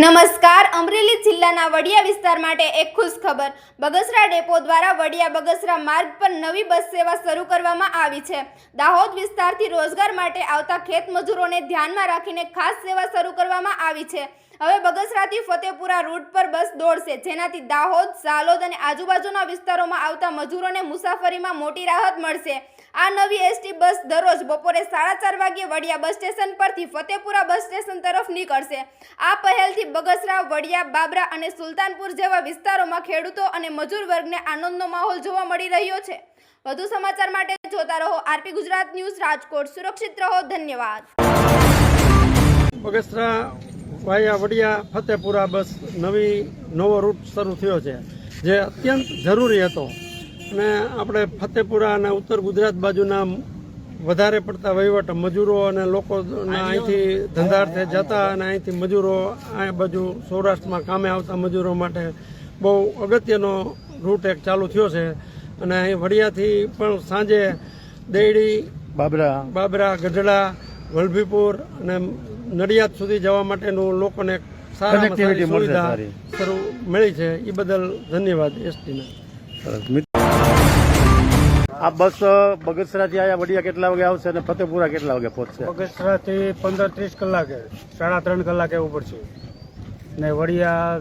નમસ્કાર, અમરેલી જિલ્લાના વડિયા વિસ્તાર માટે એક ખુશ ખબર। બગસરા ડેપો દ્વારા વડિયા બગસરા માર્ગ પર નવી બસ સેવા શરૂ કરવામાં આવી છે। દાહોદ વિસ્તારથી રોજગાર માટે આવતા ખેત મજૂરોને ધ્યાનમાં રાખીને ખાસ સેવા શરૂ કરવામાં આવી છે। હવે બગસરાથી ફતેપુરા રૂટ પર બસ દોડશે, જેનાથી દાહોદ, ઝાલોદ અને આજુબાજુના વિસ્તારોમાં આવતા મજૂરોને મુસાફરીમાં મોટી રાહત મળશે। આ નવી એસટી બસ દરરોજ બપોરે 4:30 વાગ્યે વડિયા બસ સ્ટેશન પરથી ફતેપુરા બસ સ્ટેશન તરફ નીકળશે। આ પહેલથી બગસરા, વડિયા, બાબરા અને સુલતાનપુર જેવા વિસ્તારોમાં ખેડૂતો અને મજૂર વર્ગને આનંદનો માહોલ જોવા મળી રહ્યો છે। વધુ સમાચાર માટે જોતા રહો આરપી ગુજરાત ન્યૂઝ રાજકોટ। સુરક્ષિત રહો, ધન્યવાદ। બગસરા વાયા વડિયા ફતેપુરા બસ નવો રૂટ શરૂ થયો છે, જે અત્યંત જરૂરી હતો અને આપણે ફતેપુરા અને ઉત્તર ગુજરાત બાજુના વધારે પડતા વહીવટ મજૂરો અને લોકોના અહીંથી ધંધાર્થે જતા અને અહીંથી મજૂરો આ બાજુ સૌરાષ્ટ્રમાં કામે આવતા મજૂરો માટે બહુ અગત્યનો રૂટ એક ચાલુ થયો છે। અને અહીં વડિયાથી પણ સાંજે દેયડી, બાબરા, ગઢડા, વલભીપુર અને નડિયાદ સુધી જવા માટેનું લોકોને સારામાં સારી સુવિધા શરૂ મળી છે। એ બદલ ધન્યવાદ એસટીને। આ બસ બગસરાથી આયા વડિયા કેટલા વાગે આવશે અને ફતેપુરા કેટલા વાગે પહોંચશે? બગસરાથી 15-30 કલાકે, 3.5 કલાકે ઉપર છે ને વડિયા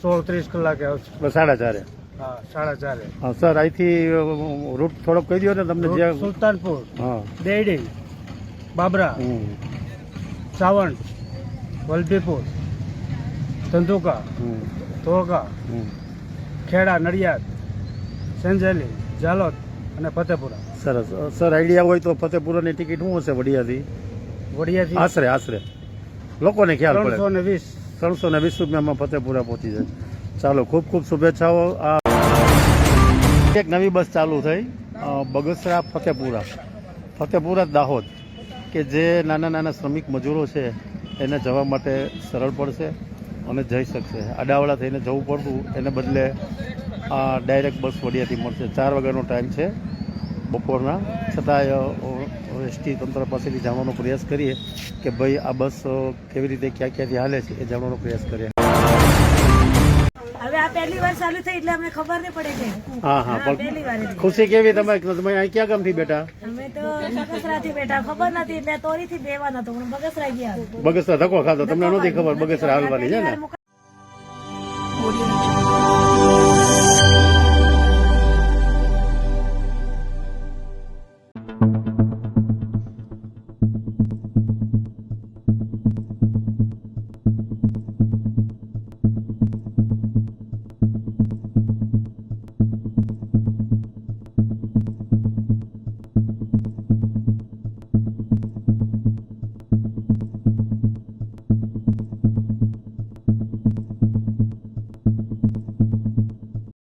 16-30 કલાકે આવશે। 4:30? હા, 4:30। હા સર, અહીંથી રૂટ થોડોક કહી દો ને તમને। જ્યાં સુલતાનપુર, હા, દેયડી, બાબરા, સાવંત, વલભીપુર, ધંધુકા, ધોળકા, ખેડા, નડિયાદ, સંજેલી, ઝાલોદ અને ફતેપુરા। સરસ સર, આઈડિયા હોય તો ફતેપુરાની ટિકિટ શું હશે વડિયાથી? આશરે લોકોને ખ્યાલ પડે 320 રૂપિયામાં ફતેપુરા પહોંચી જાય। ચાલો, ખૂબ ખૂબ શુભેચ્છાઓ। આ એક નવી બસ ચાલુ થઈ બગસરા ફતેપુરા દાહોદ, કે જે નાના શ્રમિક મજૂરો છે એને જવા માટે સરળ પડશે અને જઈ શકશે। આડાવાળા થઈને જવું પડતું, એને બદલે આ ડાયરેક્ટ બસ વડિયાથી મળશે। 4 વાગ્યાનો ટાઈમ છે બપોરના, છતાંય એસટી તંત્ર પાસેથી જાણવાનો પ્રયાસ કરીએ કે ભાઈ આ બસ કેવી રીતે ક્યાંથી હાલે છે એ જાણવાનો પ્રયાસ કરીએ। હવે આ પહેલી વાર ચાલુ થઈ એટલે અમને ખબર નહીં પડે છે। હા, પણ ખુશી કેવી? તમે અહીં ક્યાં ગામથી બેઠા? અમે તો બગસરાથી બેઠા, ખબર નથી એટલે તોરીથી બેવાના તો બગસરા ગયા। બગસરા ધક્કો ખાધો, તમને નથી ખબર બગસરા હાલવાની છે ને?